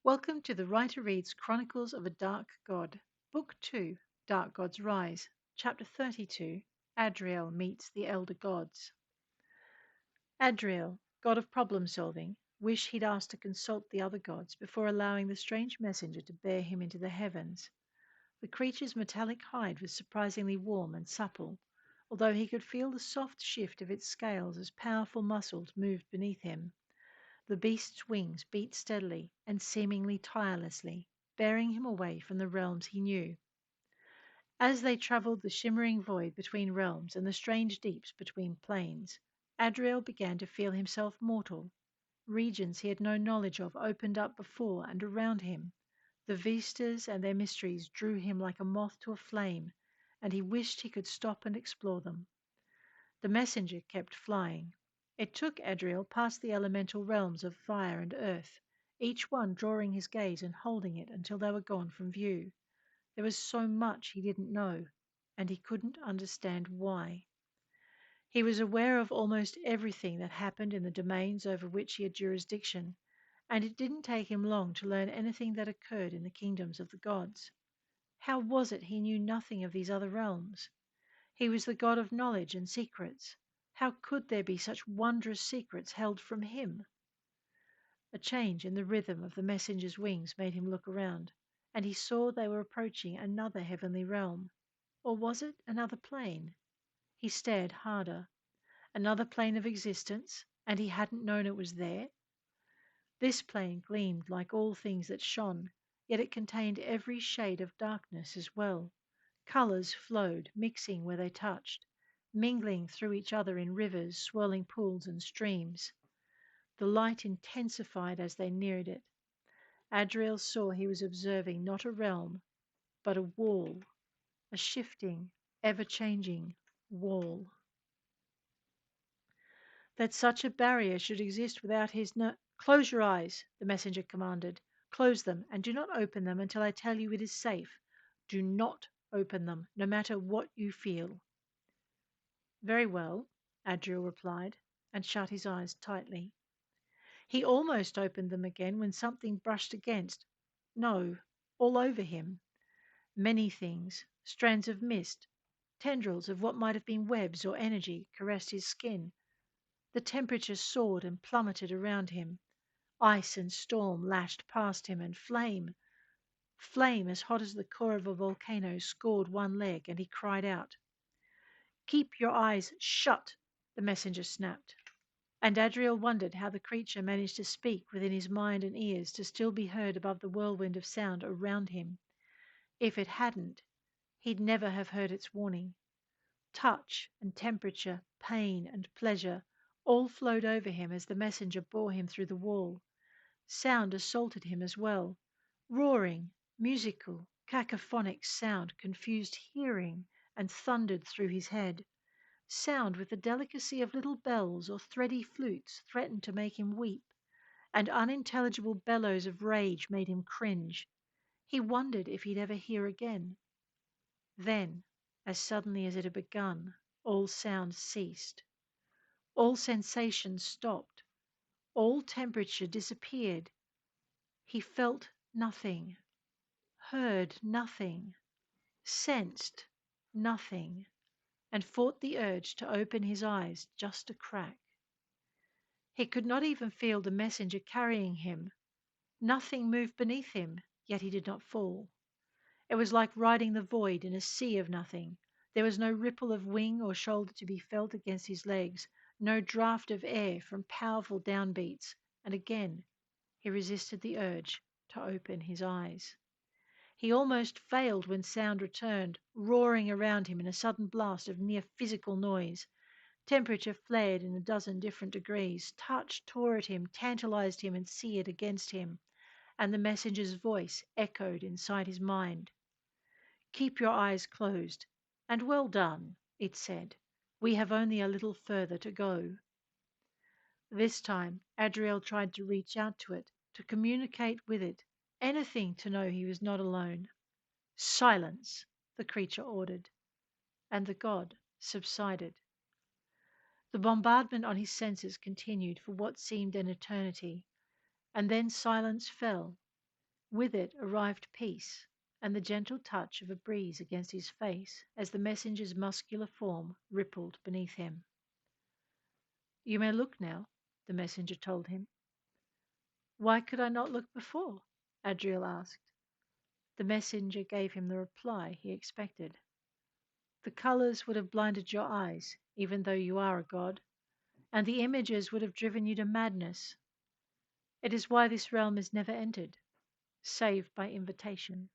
Welcome to the Writer Reads Chronicles of a Dark God, Book 2, Dark Gods Rise, Chapter 32, Adriel Meets the Elder Gods. Adriel, god of problem solving, wished he'd asked to consult the other gods before allowing the strange messenger to bear him into the heavens. The creature's metallic hide was surprisingly warm and supple, although he could feel the soft shift of its scales as powerful muscles moved beneath him. The beast's wings beat steadily and seemingly tirelessly, bearing him away from the realms he knew. As they travelled the shimmering void between realms and the strange deeps between planes, Adriel began to feel himself mortal. Regions he had no knowledge of opened up before and around him. The vistas and their mysteries drew him like a moth to a flame, and he wished he could stop and explore them. The messenger kept flying. It took Adriel past the elemental realms of fire and earth, each one drawing his gaze and holding it until they were gone from view. There was so much he didn't know, and he couldn't understand why. He was aware of almost everything that happened in the domains over which he had jurisdiction, and it didn't take him long to learn anything that occurred in the kingdoms of the gods. How was it he knew nothing of these other realms? He was the god of knowledge and secrets. How could there be such wondrous secrets held from him? A change in the rhythm of the messenger's wings made him look around, and he saw they were approaching another heavenly realm. Or was it another plane? He stared harder. Another plane of existence, and he hadn't known it was there? This plane gleamed like all things that shone, yet it contained every shade of darkness as well. Colours flowed, mixing where they touched, mingling through each other in rivers, swirling pools, and streams. The light intensified as they neared it. Adriel saw he was observing not a realm, but a wall, a shifting, ever changing wall. That such a barrier should exist without his Close your eyes, the messenger commanded. Close them, and do not open them until I tell you it is safe. Do not open them, no matter what you feel. Very well, Adriel replied, and shut his eyes tightly. He almost opened them again when something brushed against, no, all over him. Many things, strands of mist, tendrils of what might have been webs or energy, caressed his skin. The temperature soared and plummeted around him. Ice and storm lashed past him, and flame as hot as the core of a volcano scored one leg, and he cried out. Keep your eyes shut, the messenger snapped. And Adriel wondered how the creature managed to speak within his mind and ears to still be heard above the whirlwind of sound around him. If it hadn't, he'd never have heard its warning. Touch and temperature, pain and pleasure, all flowed over him as the messenger bore him through the wall. Sound assaulted him as well. Roaring, musical, cacophonic sound confused hearing and thundered through his head. Sound with the delicacy of little bells or thready flutes threatened to make him weep, and unintelligible bellows of rage made him cringe. He wondered if he'd ever hear again. Then, as suddenly as it had begun, all sound ceased. All sensation stopped. All temperature disappeared. He felt nothing, heard nothing, sensed nothing, and fought the urge to open his eyes just a crack. He could not even feel the messenger carrying him. Nothing moved beneath him, yet he did not fall. It was like riding the void in a sea of nothing. There was no ripple of wing or shoulder to be felt against his legs, no draught of air from powerful downbeats, and again he resisted the urge to open his eyes. He almost failed when sound returned, roaring around him in a sudden blast of near physical noise. Temperature flared in a dozen different degrees. Touch tore at him, tantalized him, and seared against him. And the messenger's voice echoed inside his mind. Keep your eyes closed. And well done, it said. We have only a little further to go. This time, Adriel tried to reach out to it, to communicate with it, anything to know he was not alone. Silence, the creature ordered, and the god subsided. The bombardment on his senses continued for what seemed an eternity, and then silence fell. With it arrived peace and the gentle touch of a breeze against his face as the messenger's muscular form rippled beneath him. You may look now, the messenger told him. Why could I not look before? Adriel asked. The messenger gave him the reply he expected. The colors would have blinded your eyes, even though you are a god, and the images would have driven you to madness. It is why this realm is never entered, save by invitation.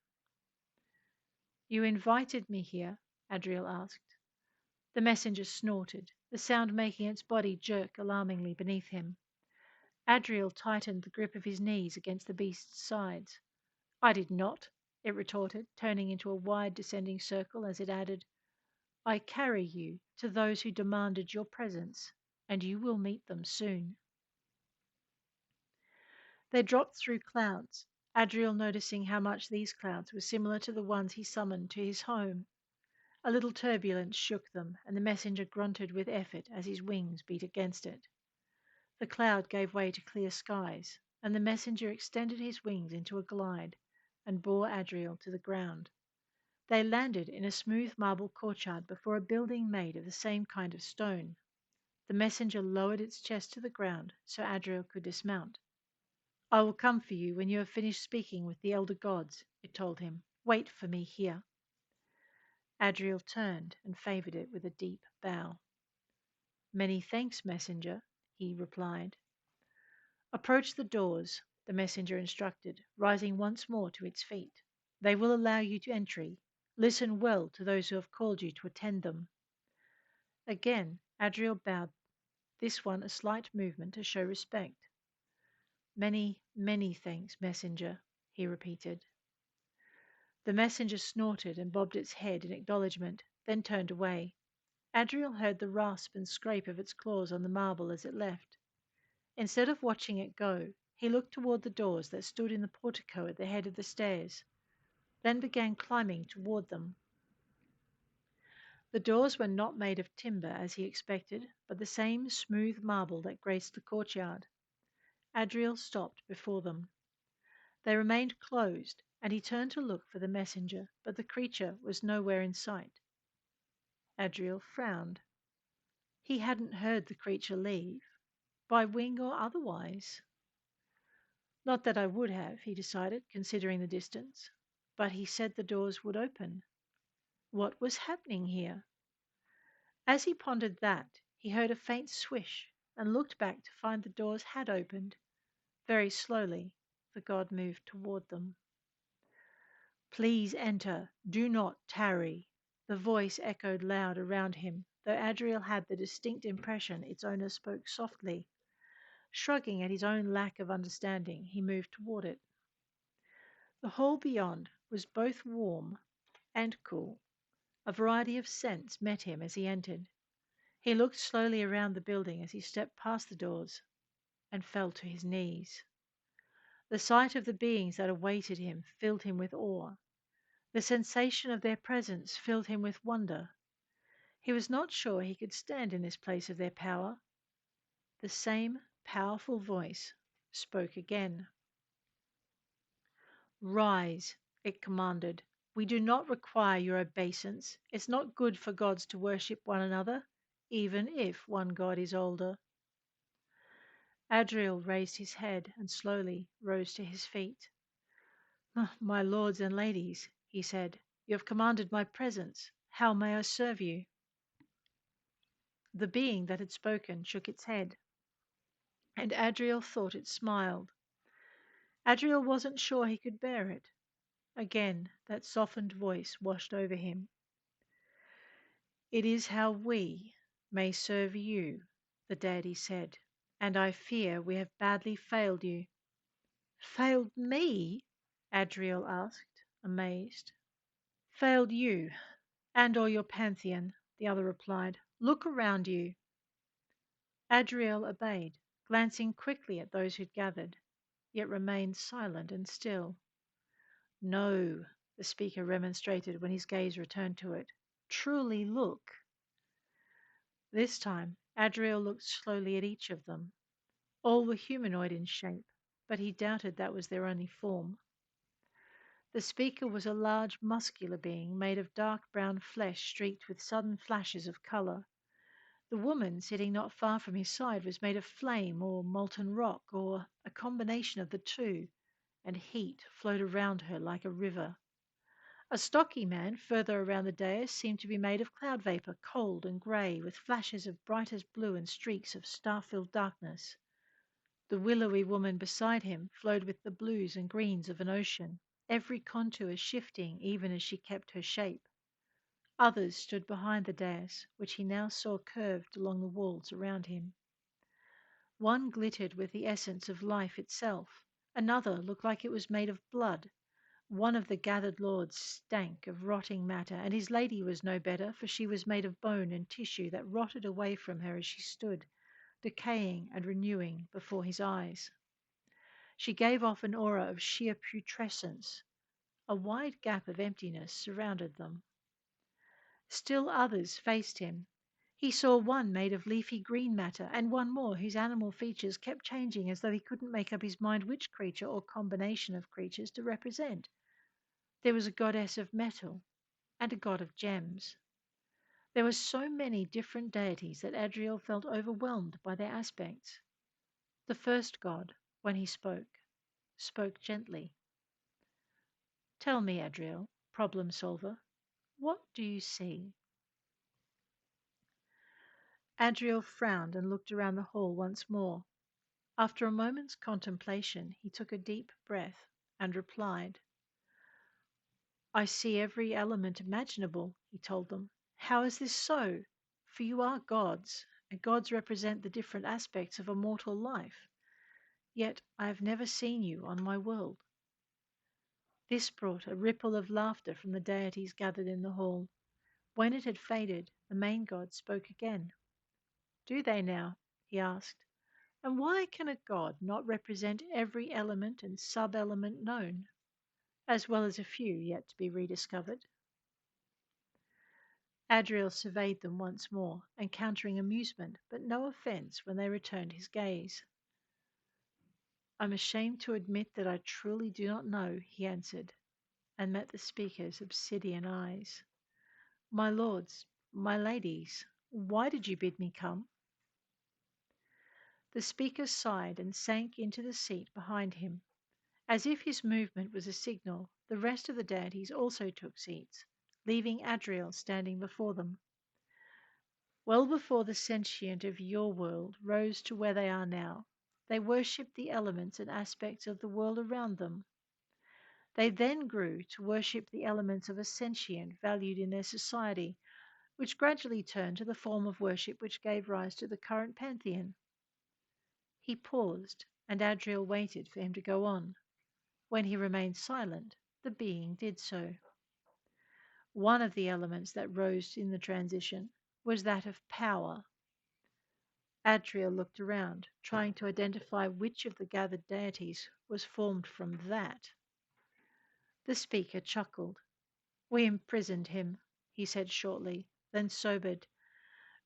You invited me here? Adriel asked. The messenger snorted, the sound making its body jerk alarmingly beneath him. Adriel tightened the grip of his knees against the beast's sides. I did not, it retorted, turning into a wide descending circle as it added, I carry you to those who demanded your presence, and you will meet them soon. They dropped through clouds, Adriel noticing how much these clouds were similar to the ones he summoned to his home. A little turbulence shook them, and the messenger grunted with effort as his wings beat against it. The cloud gave way to clear skies, and the messenger extended his wings into a glide and bore Adriel to the ground. They landed in a smooth marble courtyard before a building made of the same kind of stone. The messenger lowered its chest to the ground so Adriel could dismount. I will come for you when you have finished speaking with the elder gods, it told him. Wait for me here. Adriel turned and favored it with a deep bow. Many thanks, messenger, he replied. Approach the doors, the messenger instructed, rising once more to its feet. They will allow you to entry. Listen well to those who have called you to attend them. Again, Adriel bowed, this one a slight movement to show respect. Many, many thanks, messenger, he repeated. The messenger snorted and bobbed its head in acknowledgement, then turned away. Adriel heard the rasp and scrape of its claws on the marble as it left. Instead of watching it go, he looked toward the doors that stood in the portico at the head of the stairs, then began climbing toward them. The doors were not made of timber as he expected, but the same smooth marble that graced the courtyard. Adriel stopped before them. They remained closed, and he turned to look for the messenger, but the creature was nowhere in sight. Adriel frowned. He hadn't heard the creature leave, by wing or otherwise. Not that I would have, he decided, considering the distance, but he said the doors would open. What was happening here? As he pondered that, he heard a faint swish and looked back to find the doors had opened. Very slowly, the god moved toward them. Please enter, do not tarry. The voice echoed loud around him, though Adriel had the distinct impression its owner spoke softly. Shrugging at his own lack of understanding, he moved toward it. The hall beyond was both warm and cool. A variety of scents met him as he entered. He looked slowly around the building as he stepped past the doors and fell to his knees. The sight of the beings that awaited him filled him with awe. The sensation of their presence filled him with wonder. He was not sure he could stand in this place of their power. The same powerful voice spoke again. Rise, it commanded. We do not require your obeisance. It's not good for gods to worship one another, even if one god is older. Adriel raised his head and slowly rose to his feet. My lords and ladies, he said, you have commanded my presence. How may I serve you? The being that had spoken shook its head, and Adriel thought it smiled. Adriel wasn't sure he could bear it. Again, that softened voice washed over him. It is how we may serve you, the deity said, and I fear we have badly failed you. Failed me? Adriel asked, amazed. Failed you, and all your pantheon, the other replied. Look around you. Adriel obeyed, glancing quickly at those who'd gathered, yet remained silent and still. No, the speaker remonstrated when his gaze returned to it. Truly look. This time, Adriel looked slowly at each of them. All were humanoid in shape, but he doubted that was their only form. The speaker was a large, muscular being made of dark brown flesh streaked with sudden flashes of color. The woman sitting not far from his side was made of flame or molten rock or a combination of the two, and heat flowed around her like a river. A stocky man further around the dais seemed to be made of cloud vapor, cold and grey, with flashes of brightest blue and streaks of star-filled darkness. The willowy woman beside him flowed with the blues and greens of an ocean, every contour shifting even as she kept her shape. Others stood behind the dais, which he now saw curved along the walls around him. One glittered with the essence of life itself, another looked like it was made of blood. One of the gathered lords stank of rotting matter, and his lady was no better, for she was made of bone and tissue that rotted away from her as she stood, decaying and renewing before his eyes. She gave off an aura of sheer putrescence. A wide gap of emptiness surrounded them. Still others faced him. He saw one made of leafy green matter, and one more whose animal features kept changing as though he couldn't make up his mind which creature or combination of creatures to represent. There was a goddess of metal and a god of gems. There were so many different deities that Adriel felt overwhelmed by their aspects. The first god, when he spoke gently. Tell me, Adriel, problem solver, what do you see? Adriel frowned and looked around the hall once more. After a moment's contemplation, he took a deep breath and replied. I see every element imaginable, he told them. How is this so? For you are gods, and gods represent the different aspects of a mortal life. Yet I have never seen you on my world. This brought a ripple of laughter from the deities gathered in the hall. When it had faded, the main god spoke again. Do they now? He asked. And why can a god not represent every element and sub-element known, as well as a few yet to be rediscovered? Adriel surveyed them once more, encountering amusement but no offence when they returned his gaze. I'm ashamed to admit that I truly do not know, he answered, and met the speaker's obsidian eyes. My lords, my ladies, why did you bid me come? The speaker sighed and sank into the seat behind him. As if his movement was a signal, the rest of the deities also took seats, leaving Adriel standing before them. Well before the sentient of your world rose to where they are now, they worshipped the elements and aspects of the world around them. They then grew to worship the elements of a sentient valued in their society, which gradually turned to the form of worship which gave rise to the current pantheon. He paused, and Adriel waited for him to go on. When he remained silent, the being did so. One of the elements that rose in the transition was that of power. Adriel looked around, trying to identify which of the gathered deities was formed from that. The speaker chuckled. We imprisoned him, he said shortly, then sobered.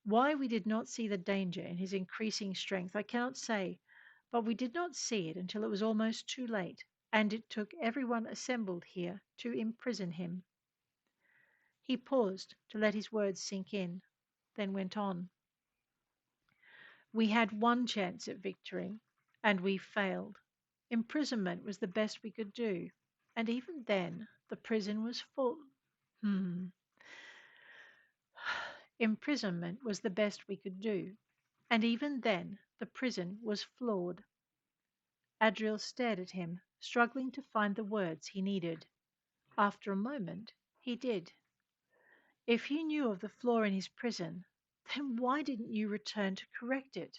Why we did not see the danger in his increasing strength I cannot say, but we did not see it until it was almost too late, and it took everyone assembled here to imprison him. He paused to let his words sink in, then went on. We had one chance at victory, and we failed. Imprisonment was the best we could do, and even then the prison was full. Imprisonment was the best we could do, and even then the prison was flawed. Adriel stared at him, struggling to find the words he needed. After a moment, he did. If you knew of the flaw in his prison, then why didn't you return to correct it?